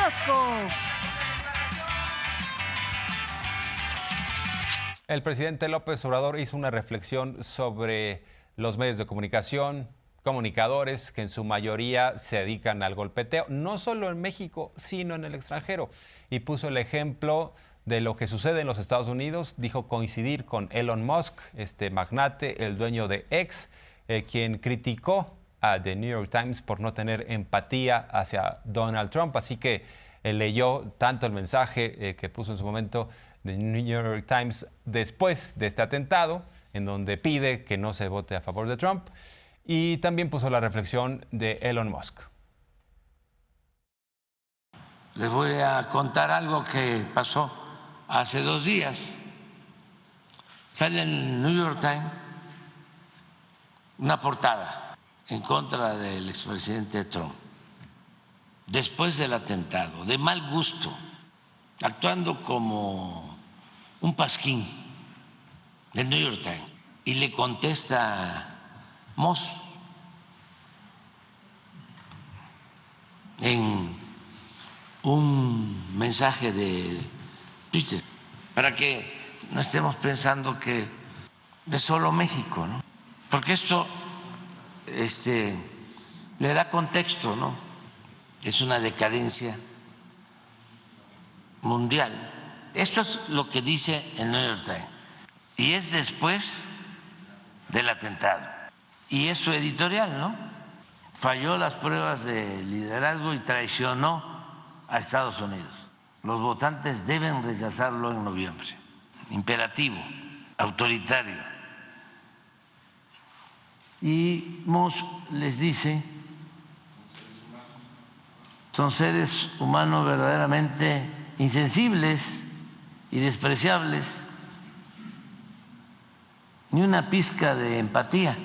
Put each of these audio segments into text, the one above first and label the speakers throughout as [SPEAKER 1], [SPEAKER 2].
[SPEAKER 1] kiosco.
[SPEAKER 2] El presidente López Obrador hizo una reflexión sobre los medios de comunicación, comunicadores que en su mayoría se dedican al golpeteo, no solo en México, sino en el extranjero. Y puso el ejemplo de lo que sucede en los Estados Unidos. Dijo coincidir con Elon Musk, este magnate, el dueño de X, quien criticó a The New York Times por no tener empatía hacia Donald Trump. Así que leyó tanto el mensaje que puso en su momento The New York Times después de este atentado, en donde pide que no se vote a favor de Trump, y también puso la reflexión de Elon Musk.
[SPEAKER 3] Les voy a contar algo que pasó hace 2 días. Sale en el New York Times una portada en contra del expresidente Trump, después del atentado, de mal gusto, actuando como un pasquín del New York Times. Y le contesta Musk en un mensaje de Twitter, para que no estemos pensando que es solo México, ¿no? Porque esto le da contexto, ¿no? Es una decadencia mundial. Esto es lo que dice el New York Times, y es después del atentado. Y es su editorial, ¿no? Falló las pruebas de liderazgo y traicionó a Estados Unidos. Los votantes deben rechazarlo en noviembre. Imperativo, autoritario. Y Musk les dice, son seres humanos verdaderamente insensibles y despreciables, ni una pizca de empatía,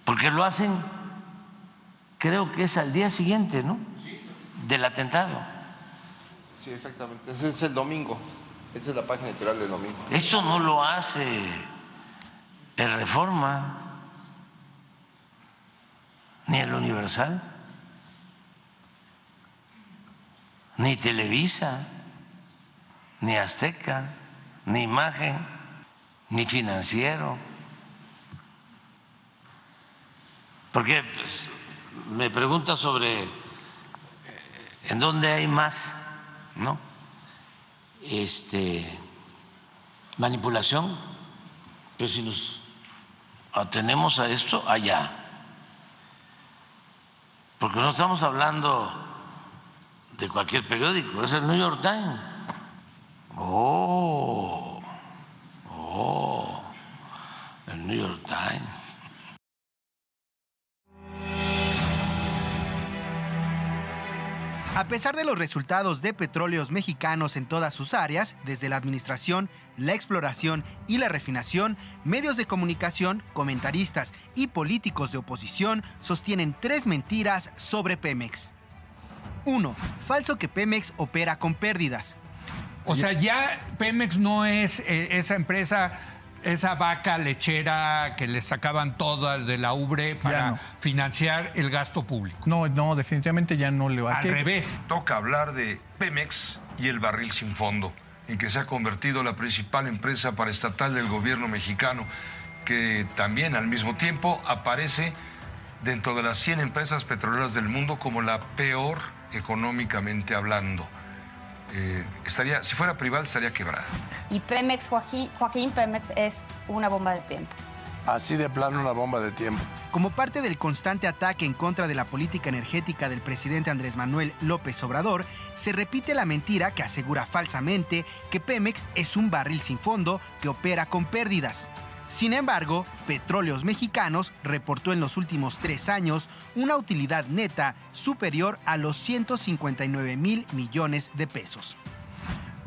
[SPEAKER 3] porque lo hacen, creo que es al día siguiente, ¿no?, del atentado.
[SPEAKER 4] Sí, exactamente. Ese es el domingo. Esa es la página editorial del domingo.
[SPEAKER 3] Esto no lo hace el Reforma, ni el Universal, ni Televisa, ni Azteca, ni Imagen, ni Financiero. Porque me pregunta sobre en dónde hay más, ¿no?, manipulación. Pero si nos atenemos a esto, allá. Porque no estamos hablando de cualquier periódico, es el New York Times. El New York Times.
[SPEAKER 1] A pesar de los resultados de Petróleos Mexicanos en todas sus áreas, desde la administración, la exploración y la refinación, medios de comunicación, comentaristas y políticos de oposición sostienen 3 mentiras sobre Pemex. 1. Falso que Pemex opera con pérdidas.
[SPEAKER 5] O sea, ya Pemex no es esa empresa, esa vaca lechera que le sacaban toda de la ubre para financiar el gasto público.
[SPEAKER 6] No, definitivamente ya no le va a...
[SPEAKER 5] Al revés.
[SPEAKER 7] Toca hablar de Pemex y el barril sin fondo, en que se ha convertido la principal empresa paraestatal del gobierno mexicano, que también al mismo tiempo aparece dentro de las 100 empresas petroleras del mundo como la peor económicamente hablando. Si fuera privada, estaría quebrada.
[SPEAKER 8] Y Pemex, Joaquín, Pemex es una bomba de tiempo.
[SPEAKER 9] Así de plano, una bomba de tiempo.
[SPEAKER 1] Como parte del constante ataque en contra de la política energética del presidente Andrés Manuel López Obrador, se repite la mentira que asegura falsamente que Pemex es un barril sin fondo que opera con pérdidas. Sin embargo, Petróleos Mexicanos reportó en los últimos 3 años una utilidad neta superior a los 159,000 millones de pesos.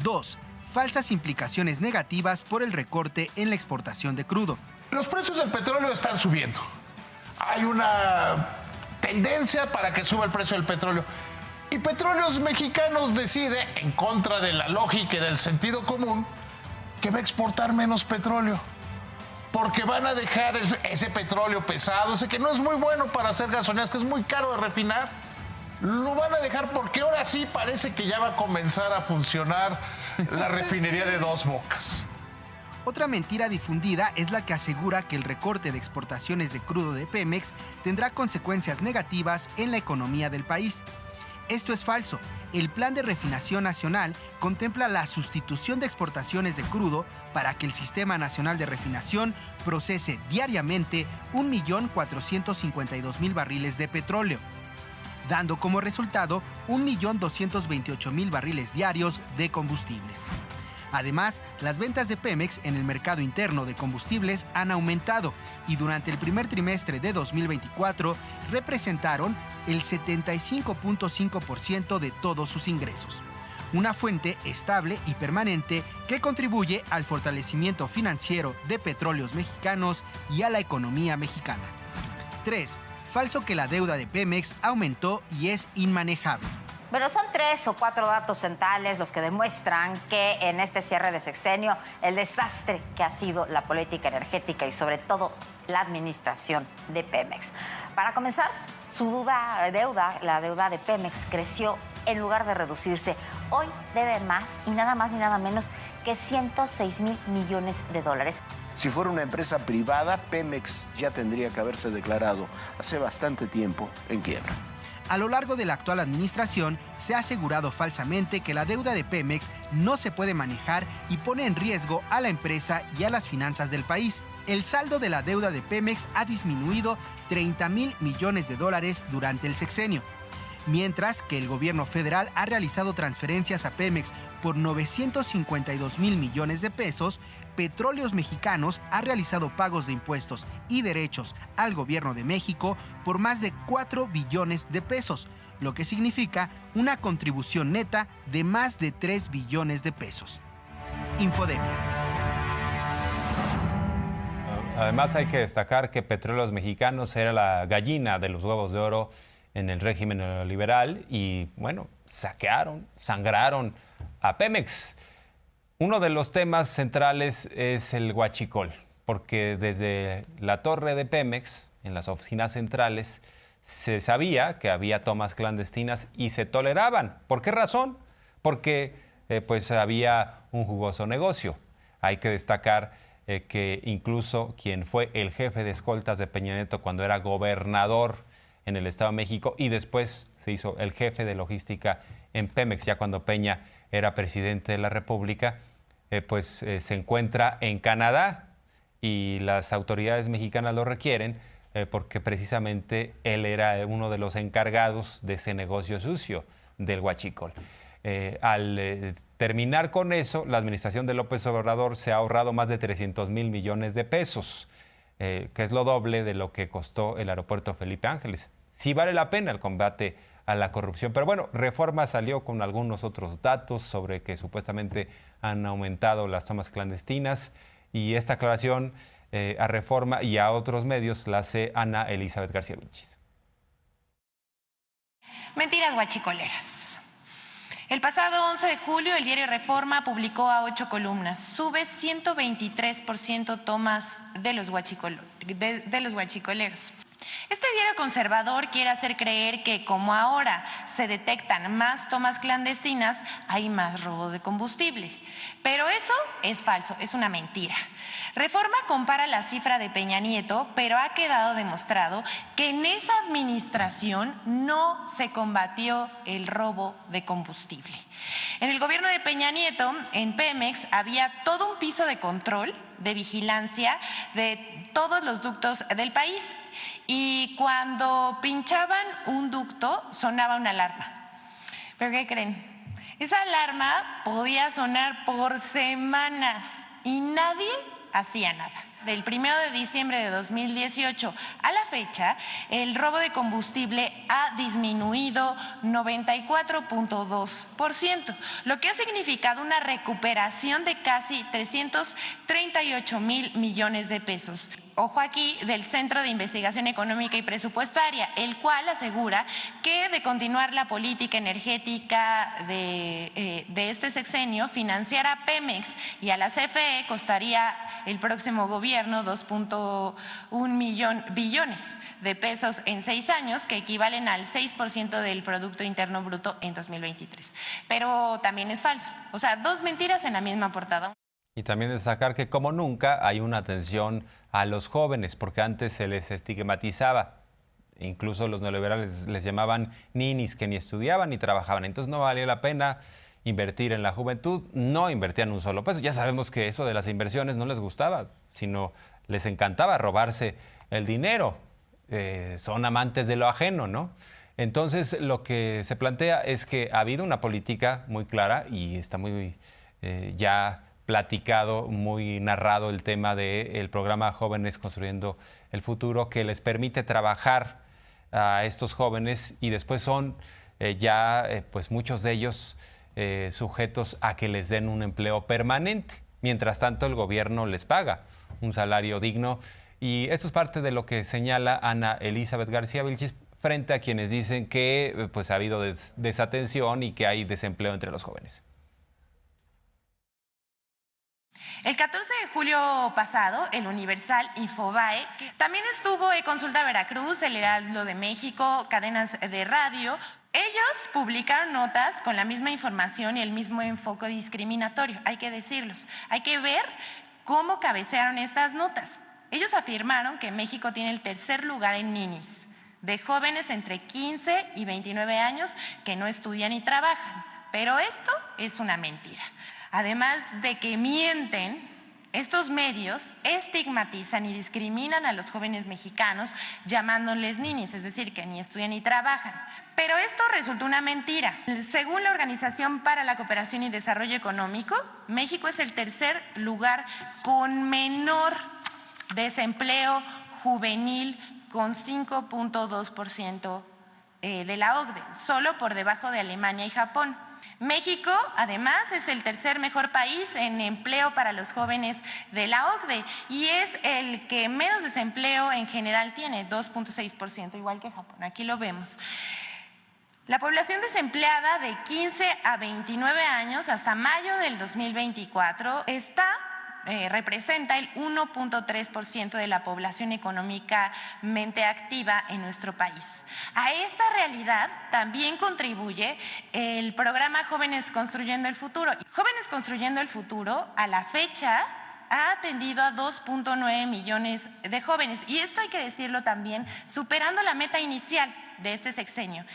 [SPEAKER 1] 2. Falsas implicaciones negativas por el recorte en la exportación de crudo.
[SPEAKER 10] Los precios del petróleo están subiendo. Hay una tendencia para que suba el precio del petróleo. Y Petróleos Mexicanos decide, en contra de la lógica y del sentido común, que va a exportar menos petróleo. Porque van a dejar ese petróleo pesado, ese que no es muy bueno para hacer gasolinas, que es muy caro de refinar. lo van a dejar porque ahora sí parece que ya va a comenzar a funcionar la refinería de Dos Bocas.
[SPEAKER 1] Otra mentira difundida es la que asegura que el recorte de exportaciones de crudo de Pemex tendrá consecuencias negativas en la economía del país. Esto es falso. El Plan de Refinación Nacional contempla la sustitución de exportaciones de crudo para que el Sistema Nacional de Refinación procese diariamente 1.452.000 barriles de petróleo, dando como resultado 1.228.000 barriles diarios de combustibles. Además, las ventas de Pemex en el mercado interno de combustibles han aumentado y durante el primer trimestre de 2024 representaron el 75.5% de todos sus ingresos. Una fuente estable y permanente que contribuye al fortalecimiento financiero de Petróleos Mexicanos y a la economía mexicana. 3. Falso que la deuda de Pemex aumentó y es inmanejable.
[SPEAKER 11] Bueno, son 3 o 4 datos centrales los que demuestran que en este cierre de sexenio el desastre que ha sido la política energética y sobre todo la administración de Pemex. Para comenzar, la deuda de Pemex creció en lugar de reducirse. Hoy debe más y nada menos que 106,000 millones de dólares.
[SPEAKER 12] Si fuera una empresa privada, Pemex ya tendría que haberse declarado hace bastante tiempo en quiebra.
[SPEAKER 1] A lo largo de la actual administración, se ha asegurado falsamente que la deuda de Pemex no se puede manejar y pone en riesgo a la empresa y a las finanzas del país. El saldo de la deuda de Pemex ha disminuido 30,000 millones de dólares durante el sexenio, mientras que el gobierno federal ha realizado transferencias a Pemex por 952,000 millones de pesos. Petróleos Mexicanos ha realizado pagos de impuestos y derechos al gobierno de México por más de 4 billones de pesos, lo que significa una contribución neta de más de 3 billones de pesos. Infodemia.
[SPEAKER 2] Además hay que destacar que Petróleos Mexicanos era la gallina de los huevos de oro en el régimen neoliberal y, bueno, sangraron a Pemex. Uno de los temas centrales es el huachicol, porque desde la torre de Pemex, en las oficinas centrales, se sabía que había tomas clandestinas y se toleraban. ¿Por qué razón? Porque pues había un jugoso negocio. Hay que destacar que incluso quien fue el jefe de escoltas de Peña Nieto cuando era gobernador en el Estado de México y después se hizo el jefe de logística en Pemex, ya cuando Peña era presidente de la República, se encuentra en Canadá y las autoridades mexicanas lo requieren porque precisamente él era uno de los encargados de ese negocio sucio del huachicol. Al terminar con eso, la administración de López Obrador se ha ahorrado más de 300,000 millones de pesos, que es lo doble de lo que costó el aeropuerto Felipe Ángeles. Sí vale la pena el combate a la corrupción. Pero bueno, Reforma salió con algunos otros datos sobre que supuestamente han aumentado las tomas clandestinas y esta aclaración a Reforma y a otros medios la hace Ana Elizabeth García Vilchis.
[SPEAKER 13] Mentiras guachicoleras. El pasado 11 de julio el diario Reforma publicó a 8 columnas. Sube 123% tomas de los guachicoleros. Este diario conservador quiere hacer creer que como ahora se detectan más tomas clandestinas, hay más robo de combustible. Pero eso es falso, es una mentira. Reforma compara la cifra de Peña Nieto, pero ha quedado demostrado que en esa administración no se combatió el robo de combustible. En el gobierno de Peña Nieto, en Pemex, había todo un piso de control, de vigilancia de todos los ductos del país. Y cuando pinchaban un ducto, sonaba una alarma. ¿Pero qué creen? Esa alarma podía sonar por semanas y nadie hacía nada. Del 1 de diciembre de 2018 a la fecha, el robo de combustible ha disminuido 94.2%, lo que ha significado una recuperación de casi 338,000 millones de pesos. ojo aquí, del Centro de Investigación Económica y Presupuestaria, el cual asegura que de continuar la política energética de este sexenio, financiar a Pemex y a la CFE costaría el próximo gobierno 2.1 billones de pesos en 6 años, que equivalen al 6% del Producto Interno Bruto en 2023. Pero también es falso. O sea, 2 mentiras en la misma portada.
[SPEAKER 2] Y también destacar que como nunca hay una atención a los jóvenes, porque antes se les estigmatizaba. Incluso los neoliberales les llamaban ninis, que ni estudiaban ni trabajaban. Entonces no valía la pena invertir en la juventud, no invertían un solo peso. Ya sabemos que eso de las inversiones no les gustaba, sino les encantaba robarse el dinero. Son amantes de lo ajeno, ¿no? Entonces lo que se plantea es que ha habido una política muy clara y está muy ya platicado, muy narrado el tema del programa Jóvenes Construyendo el Futuro, que les permite trabajar a estos jóvenes y después son pues muchos de ellos sujetos a que les den un empleo permanente. Mientras tanto, el gobierno les paga un salario digno. Y esto es parte de lo que señala Ana Elizabeth García Vilchis frente a quienes dicen que pues, ha habido desatención y que hay desempleo entre los jóvenes.
[SPEAKER 13] El 14 de julio pasado, el Universal, Infobae, también estuvo Consulta Veracruz, el Heraldo de México, cadenas de radio. Ellos publicaron notas con la misma información y el mismo enfoque discriminatorio, hay que decirlos. Hay que ver cómo cabecearon estas notas. Ellos afirmaron que México tiene el tercer lugar en ninis, de jóvenes entre 15 y 29 años que no estudian y trabajan. Pero esto es una mentira. Además de que mienten, estos medios estigmatizan y discriminan a los jóvenes mexicanos llamándoles ninis, es decir, que ni estudian ni trabajan. Pero esto resultó una mentira. Según la Organización para la Cooperación y Desarrollo Económico, México es el tercer lugar con menor desempleo juvenil, con 5.2% de la OCDE, solo por debajo de Alemania y Japón. México, además, es el tercer mejor país en empleo para los jóvenes de la OCDE y es el que menos desempleo en general tiene, 2.6%, igual que Japón. Aquí lo vemos. La población desempleada de 15 a 29 años hasta mayo del 2024 representa el 1.3% de la población económicamente activa en nuestro país. A esta realidad también contribuye el programa Jóvenes Construyendo el Futuro. Jóvenes Construyendo el Futuro, a la fecha, ha atendido a 2.9 millones de jóvenes. Y esto hay que decirlo también, superando la meta inicial de este sexenio.